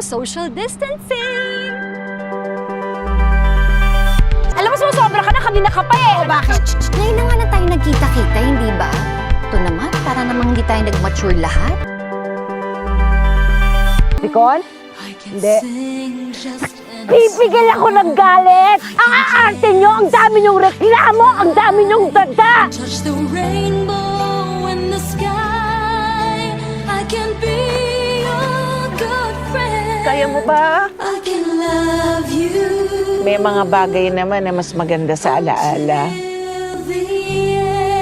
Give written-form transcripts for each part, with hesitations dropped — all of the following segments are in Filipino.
social distancing. Alam mo, sumusobra ka na, kanina ka pa eh. O bakit? Ngayon na nga na tayo nagkita-kita, hindi ba? Ito naman, para namang hindi tayo nag-mature lahat. Nicole? Hindi. Pipigil ako ng galit! Ang aarte nyo! Ang dami nyong reklamo! Ang dami nyong dada! Touch the rainbow in the sky. I can be your good friend. Kaya mo ba? I can love you. May mga bagay naman na mas maganda sa alaala. Till the end.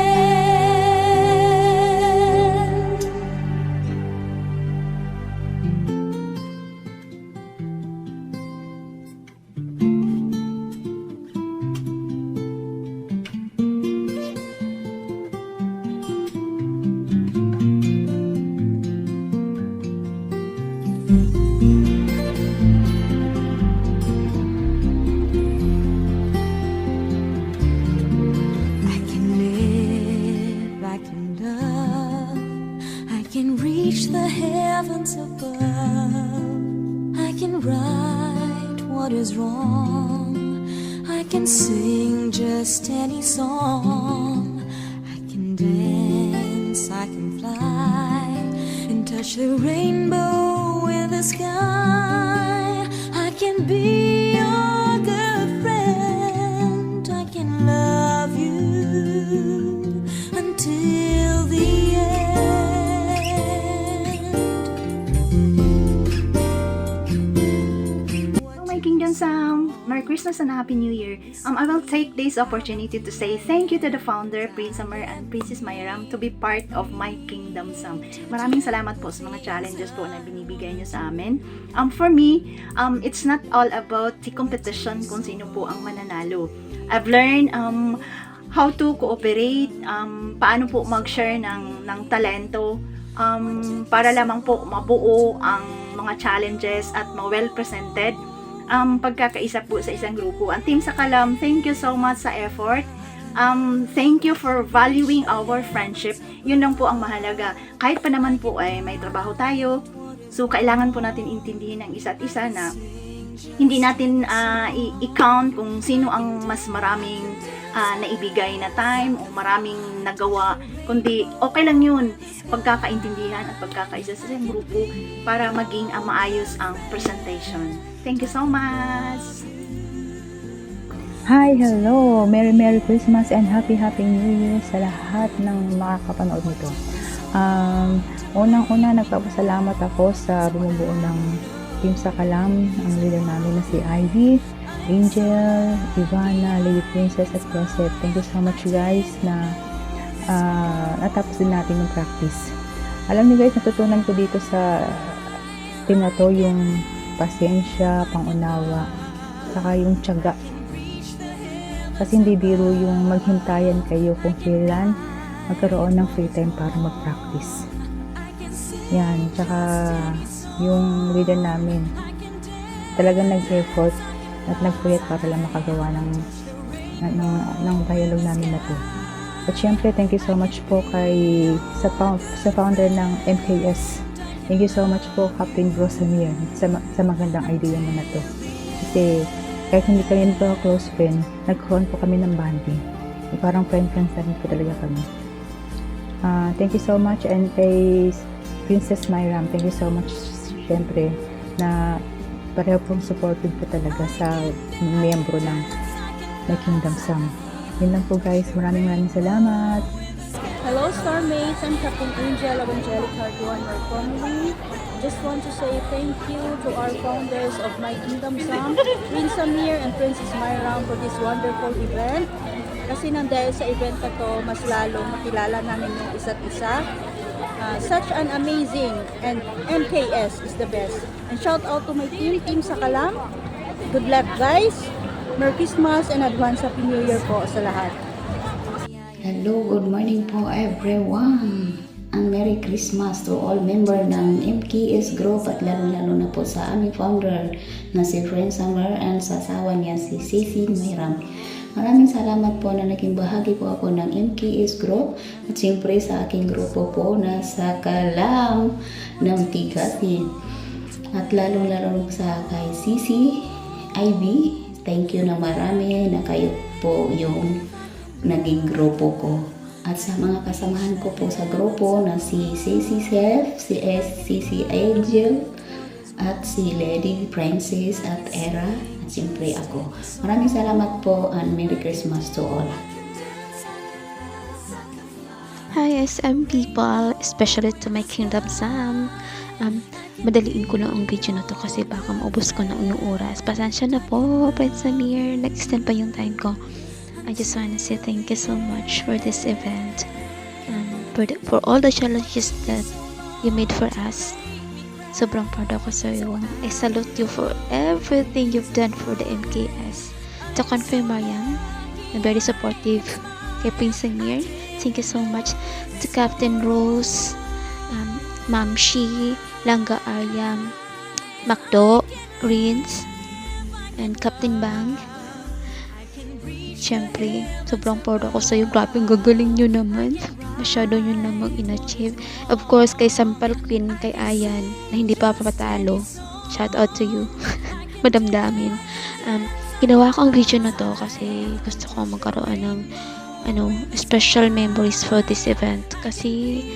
I can live, I can love, I can reach the heavens above. I can right what is wrong. I can sing just any song. I can dance, I can fly, and touch the rainbow in the sky. I can be your good friend. I can love you until the end. Hello, my Kingdom Sam! Merry Christmas and Happy New Year! I will take this opportunity to say thank you to the founder, Prince Amar and Princess Myram, to be part of my Kingdom Sam. Maraming salamat po sa mga challenges po na binibigay niyo sa amin. For me, it's not all about the competition kung sino po ang mananalo. I've learned how to cooperate, paano po mag-share ng talento, para lamang po mabuo ang mga challenges at well-presented pagkakaisa po sa isang grupo. Ang Team Sakalam, thank you so much sa effort. Thank you for valuing our friendship. Yun lang po ang mahalaga. Kahit pa naman po ay may trabaho tayo, so kailangan po natin intindihin ang isa't isa na hindi natin i-count kung sino ang mas maraming naibigay na time o maraming nagawa, kundi okay lang yun, pagkakaintindihan at pagkakaisa sa isang grupo para maging maayos ang presentation. Thank you so much! Hi, hello! Merry Christmas and Happy New Year sa lahat ng makakapanood nito. Unang-una, nagpapasalamat ako sa bumubuo ng Team Sakalam, ang leader namin na si Ivy, Angel, Ivana, Lady Princess at Joseph. Thank you so much guys na natapos din natin yung practice. Alam niyo guys, natutunan ko dito sa team na to yung pasensya, pangunawa, saka yung tiyaga. Kasi hindi biro yung maghintayan kayo kung kailan magkaroon ng free time para mag-practice. Yan, tsaka yung leader namin talagang nag-effort at nagpuyat para lang makagawa ng dialogue namin na to. At syempre, thank you so much po sa founder ng MKS. Thank you so much po, Captain Brosamir, sa magandang idea mo na to. Kasi kahit hindi kami close friend, nagkaroon po kami ng bonding. Parang friend-friends na rin po talaga kami. Thank you so much, and kay Princess Myram, thank you so much syempre na pareho pong supported po talaga sa miyembro ng My Kingdom Sam. Yun lang po guys, maraming salamat. Hello Starmates, I'm Captain Angel of Angelic Carduan, your family. Just want to say thank you to our founders of My Kingdom Sam, Prince Amir and Princess Myram, for this wonderful event. Kasi nang dahil sa event na to, mas lalong makilala namin yung isa't isa. Such an amazing, and MKS is the best. And shout out to my team Sakalam. Good luck guys. Merry Christmas and advance Happy New Year po sa lahat. Hello, good morning po everyone. And Merry Christmas to all member ng MKS Group at lalo-lalo na po sa aming founder na si Prince Amar and sa asawa niya si Sisi Myram. Maraming salamat po na naging bahagi po ako ng MKS Group at siyempre sa aking grupo po na Sakalam ng Tigasin. At lalo-lalo sa kay Sisi, Ivy, thank you na marami na kayo po yung naging grupo ko. At sa mga kasamahan ko po sa grupo na si Sisi Chef, si Sisi Angel, at si Lady Princess at Era, at siyempre ako. Maraming salamat po and Merry Christmas to all. Hi SM people, especially to my Kingdom Sam. Madaliin ko na ang video na to kasi baka maubos ko na yung oras. Pasensya na po, Prince Samir. Nag-extend pa yung time ko. I just want to say thank you so much for this event. For all the challenges that you made for us. Sobrang proud ako sa iyo. I salute you for everything you've done for the MKS. To confirm, Mariam, na very supportive kay Prince Samir. Thank you so much to Captain Rose, Ma'am Shi, Langga Aryam, Macdo, Greens, and Captain Bang. Siyempre, sobrang proud ako sa iyo. Grabe, ang gagaling nyo naman. Masyado nyo namang in-achieve. Of course, kay Sampal Queen, kay Ayan, na hindi pa papatalo. Shout out to you. Madamdamin. Ginawa ko ang video na to kasi gusto ko magkaroon ng special memories for this event. Kasi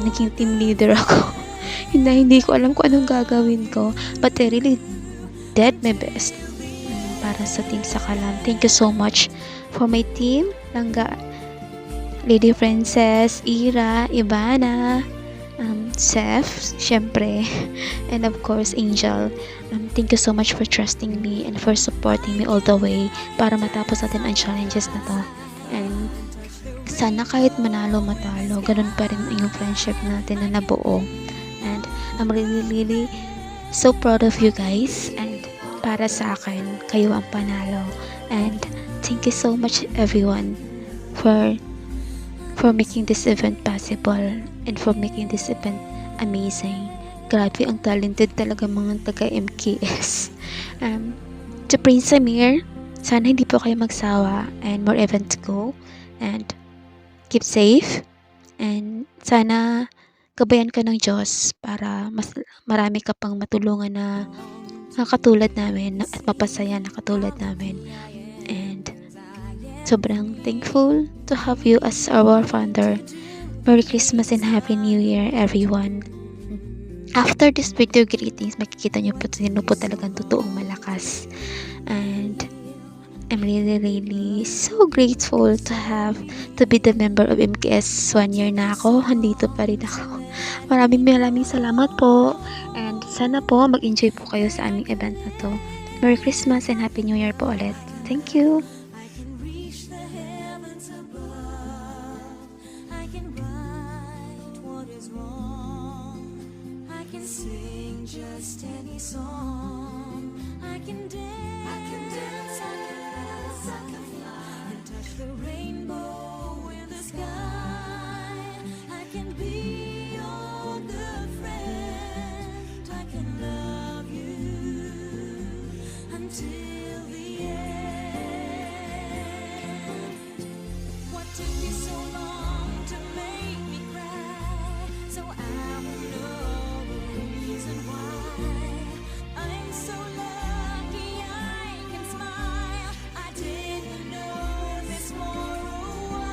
naging team leader ako. hindi ko alam kung anong gagawin ko. But I really did my best para sa team sa Kalam. Thank you so much for my team. Langga, Lady Princess, Ira, Ivana, Seth, syempre, and of course Angel. Thank you so much for trusting me and for supporting me all the way para matapos natin ang challenges na to. And sana kahit manalo matalo, ganun pa rin yung friendship natin na nabuo. And I'm really so proud of you guys. And para sa akin, kayo ang panalo. And thank you so much everyone for making this event possible and for making this event amazing. Grabe, ang talented talaga mga taga MKS. To Prince Samir, sana hindi po kayo magsawa and more events go and keep safe and sana gabayan ka ng Diyos para mas marami ka pang matulungan na katulad namin at mapasaya na katulad namin. And sobrang thankful to have you as our founder. Merry Christmas and Happy New Year everyone. After this video greetings, makikita nyo po sino po talagang totoong malakas. And I'm really so grateful to be the member of MKS. 1 year na ako, andito pa rin ako. Maraming salamat po. And sana po mag-enjoy po kayo sa aming event na to. Merry Christmas and Happy New Year po ulit. Thank you. Just any song I can dance, I can fly and touch the rainbow in the sky. I can be your good friend. I can love you until the end. What took you so long to make me cry? So I will know the reason why. I'm so lucky I can smile. I didn't know this for a while.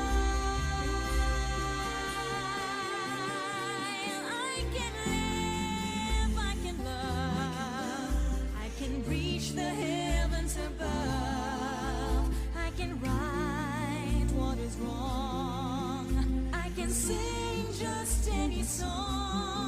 I can live, I can love, I can reach the heavens above. I can right what is wrong. I can sing just any song.